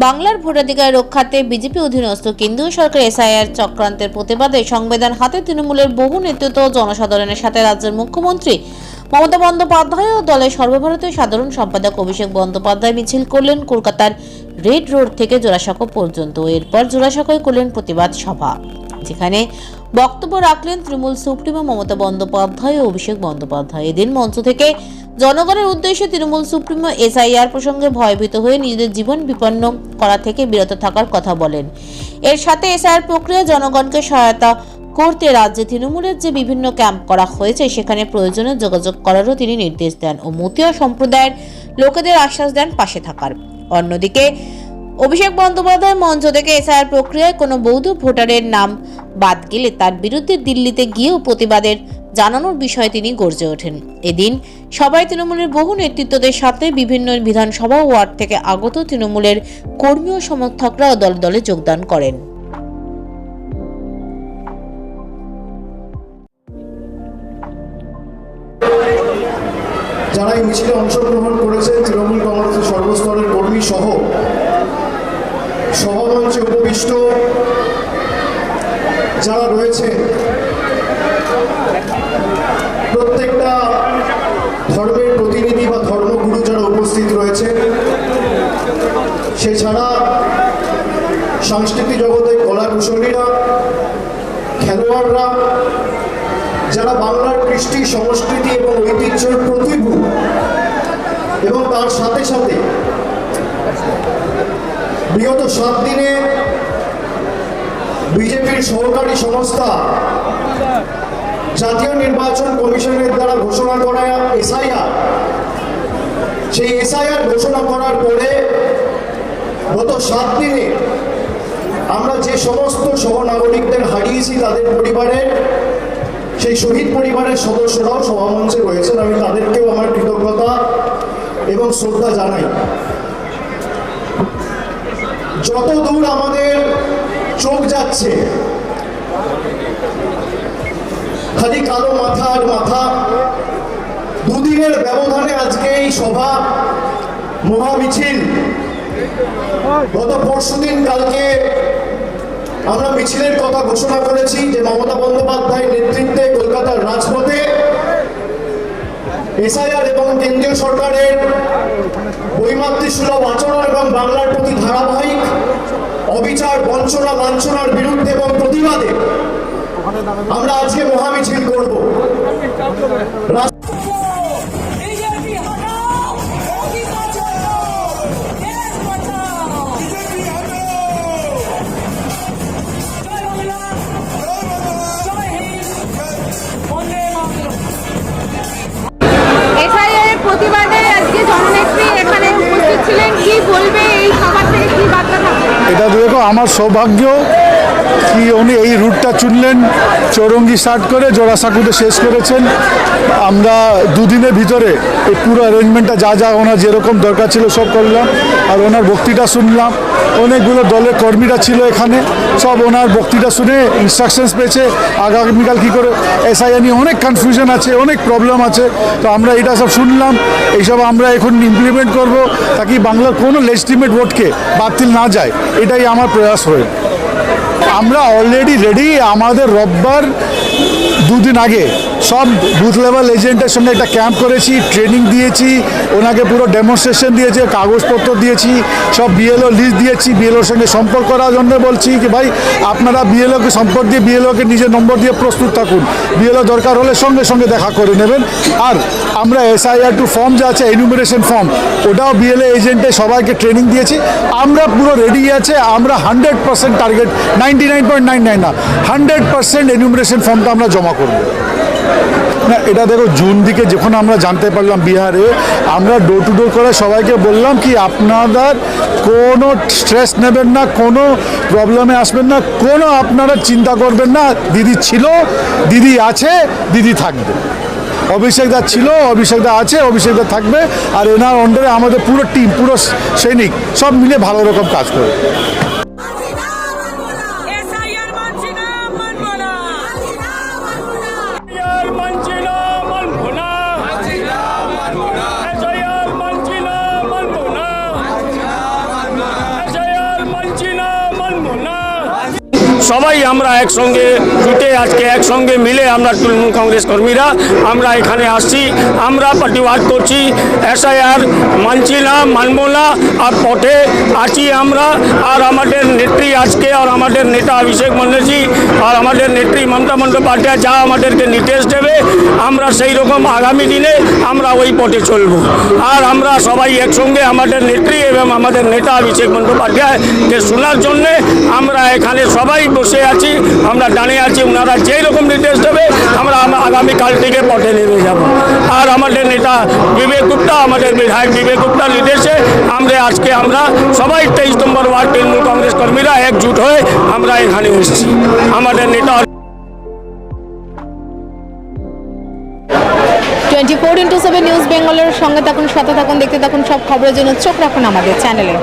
বাংলার ভোটাধিকার রক্ষার্থে বিজেপি অধীনস্থ কেন্দ্রীয় সরকার এসআইআর চক্রান্তের প্রতিবাদে সংবিধান হাতে তৃণমূলের বহু নেতৃত্ব ও জনসাধারণের সাথে রাজ্যের মুখ্যমন্ত্রী মমতা বন্দ্যোপাধ্যায় ও দলের সর্বভারতীয় সাধারণ সম্পাদক অভিষেক বন্দ্যোপাধ্যায় মিছিল করলেন কলকাতার রেড রোড থেকে জোড়াসাঁকো পর্যন্ত। এরপর জোড়াসাঁকোয় করলেন প্রতিবাদ সভা, যেখানে বক্তব্য রাখলেন তৃণমূল সুপ্রিমো মমতা বন্দ্যোপাধ্যায় ও অভিষেক বন্দ্যোপাধ্যায়। এদিন মঞ্চ থেকে জনগণের উদ্দেশ্যে তৃণমূল সুপ্রিমো এসআইআর প্রসঙ্গে ভয়ভীত হয়ে নিজেদের জীবন বিপন্ন করা থেকে বিরত থাকার কথা বলেন। এর সাথে এসআইআর প্রক্রিয়া জনগণকে সহায়তা করতে রাজ্যে তৃণমূলের যে বিভিন্ন ক্যাম্প করা হয়েছে সেখানে প্রয়োজনে যোগাযোগ করারও তিনি নির্দেশ দেন ও মতীয় সম্প্রদায়ের লোকেদের আশ্বাস দেন পাশে থাকার। অন্যদিকে অভিষেক বন্দ্যোপাধ্যায় মঞ্চ থেকে এসআইআর প্রক্রিয়ায় কোনো বৌদ্ধ ভোটারের নাম বাদ গেলে তার বিরুদ্ধে দিল্লিতে গিয়েও প্রতিবাদের জানানোর বিষয়ে তিনি গর্জে ওঠেন। এদিন সবাই তৃণমূলের বহু নেতৃত্বদের সাথে বিভিন্ন বিধানসভা ওয়ার্ড থেকে আগত তৃণমূলের কর্মী ও সমর্থকরা দলে দলে যোগদান করেন। যারা এই মিছিলে অংশগ্রহণ করেছেন তৃণমূল কংগ্রেসের সর্বস্তরের কর্মী সহ সভামঞ্চে উপবিষ্ট যারা রয়েছে, প্রত্যেকটা ধর্মের প্রতিনিধি বা ধর্মগুরু যারা উপস্থিত রয়েছে, সেছাড়া সাংস্কৃতিক জগতে কলা কুশলীরা, খেলোয়াড়রা, যারা বাংলার কৃষ্টি সংস্কৃতি এবং ঐতিহ্যের প্রতিভূ, এবং তার সাথে সাথে বিগত 7 দিনে বিজেপির সহকারী সংস্থা জাতীয় নির্বাচন কমিশনের দ্বারা ঘোষণা করা এসআইআর, সেই এসআইআর ঘোষণা করার পরে গত 7 দিনে আমরা যে সমস্ত সহনাগরিকদের হারিয়েছি, তাদের পরিবারের, সেই শহীদ পরিবারের সদস্যরাও সভামঞ্চে রয়েছেন। আমি তাদেরকেও আমার কৃতজ্ঞতা এবং শ্রদ্ধা জানাই। যত দূর আমাদের চোখ যাচ্ছে, খালি কালো মাথা আর মাথা। 2 দিনের ব্যবধানে আজকে এই সভা, মহামিছিল। গত পরশুদিন কালকে আমরা মিছিলের কথা ঘোষণা করেছি যে মমতা বন্দ্যোপাধ্যায়ের নেতৃত্বে কলকাতার রাজপথে এসআইআর এবং কেন্দ্রীয় সরকারের বৈমাতৃসুলভ আচরণ এবং বাংলার প্রতি ধারাবাহিক অবিচার, বঞ্চনা, লাঞ্ছনার বিরুদ্ধে এবং প্রতিবাদে আমরা আজকে মহামিছিল করব। এটা দেখো আমার সৌভাগ্য কি উনি এই রুটটা চুনলেন, চৌরঙ্গি স্টার্ট করে জোড়াসাঁকুতে শেষ করেছেন। আমরা 2 দিনের ভিতরে এই পুরো অ্যারেঞ্জমেন্টটা যা ওনার যেরকম দরকার ছিল সব করলাম। আর ওনার বক্তৃতা শুনলাম, অনেকগুলো দলের কর্মীরা ছিল এখানে, সব ওনার বক্তৃতা শুনে ইনস্ট্রাকশনস পেয়েছে আগামীকাল কী করে এসআইআর নিয়ে অনেক কনফিউশন আছে, অনেক প্রবলেম আছে। তো আমরা এটা সব শুনলাম, এইসব আমরা এখন ইমপ্লিমেন্ট করব তাকি বাংলার কোনো লেজিটিমেট ভোটকে বাতিল না যায়, এটাই আমার প্রয়াস হয়ে। আমরা অলরেডি রেডি। আমাদের রোববার 2 দিন আগে সব বুথ লেভেল এজেন্টের সঙ্গে একটা ক্যাম্প করেছি, ট্রেনিং দিয়েছি, ওনাকে পুরো ডেমনস্ট্রেশন দিয়েছে, কাগজপত্র দিয়েছি, সব বিএলও লিস্ট দিয়েছি। বিএলওর সঙ্গে সম্পর্ক করার জন্য বলছি কি ভাই আপনারা বিএলওকে সম্পর্ক দিয়ে বিএলওকে নিজের নম্বর দিয়ে প্রস্তুত থাকুন, বিএলও দরকার হলে সঙ্গে সঙ্গে দেখা করে নেবেন। আর আমরা SIR 2 ফর্ম যে আছে এনুমিনেশন ফর্ম, ওটাও বিএলও এজেন্টে সবাইকে ট্রেনিং দিয়েছি। আমরা পুরো রেডি আছে। আমরা 100% টার্গেট, 99.99 না 100% এনুমিনেশন ফর্মটা আমরা জমা করব। না এটা দেখো জুন দিকে যখন আমরা জানতে পারলাম বিহারে, আমরা ডোর টু ডোর করে সবাইকে বললাম কি আপনাদের কোনো স্ট্রেস নেবেন না, কোনো প্রবলেমে আসবেন না, কোনো আপনারা চিন্তা করবেন না। দিদি ছিল, দিদি আছে, দিদি থাকবে। অভিষেকদা ছিল, অভিষেকদা আছে, অভিষেকদা থাকবে। আর এনার আন্ডারে আমাদের পুরো টিম, পুরো সৈনিক সব মিলে ভালো রকম কাজ করে। সবাই আমরা একসঙ্গে জুটে আজকে একসঙ্গে মিলে আমরা তৃণমূল কংগ্রেস কর্মীরা আমরা এখানে আসছি। আমরা প্রতিবাদ করছি, এসআইআর মানছি না, মানব না, আর পথে আছি আমরা। আর আমাদের নেত্রী আজকে আর আমাদের নেতা অভিষেক ব্যানার্জি আর আমাদের নেত্রী মমতা বন্দ্যোপাধ্যায় যা আমাদেরকে নির্দেশ দেবে আমরা সেই রকম আগামী দিনে আমরা ওই পথে চলব। আর আমরা সবাই একসঙ্গে আমাদের নেত্রী এবং আমাদের নেতা অভিষেক বন্দ্যোপাধ্যায়কে শোনার জন্যে আমরা এখানে সবাই বসে আছি, আমরা দাঁড়িয়ে আছি। ওনারা যেই রকম নির্দেশ দেবে আমরা আগামীকাল থেকে পথে নেমে যাব। আর আমাদের নেতা বিবেক গুপ্তা, আমাদের বিধায়ক বিবেক গুপ্তার নির্দেশে আমরা সবাই 23 নম্বর ওয়ার্ড তৃণমূল কংগ্রেস কর্মীরা একজুট হয়ে আমরা এখানে এসেছি। আমাদের নেতা 24x7 নিউজ বেঙ্গলের সঙ্গে থাকুন, সাথে থাকুন, দেখতে থাকুন সব খবরের জন্য চোখ রাখুন আমাদের চ্যানেলে।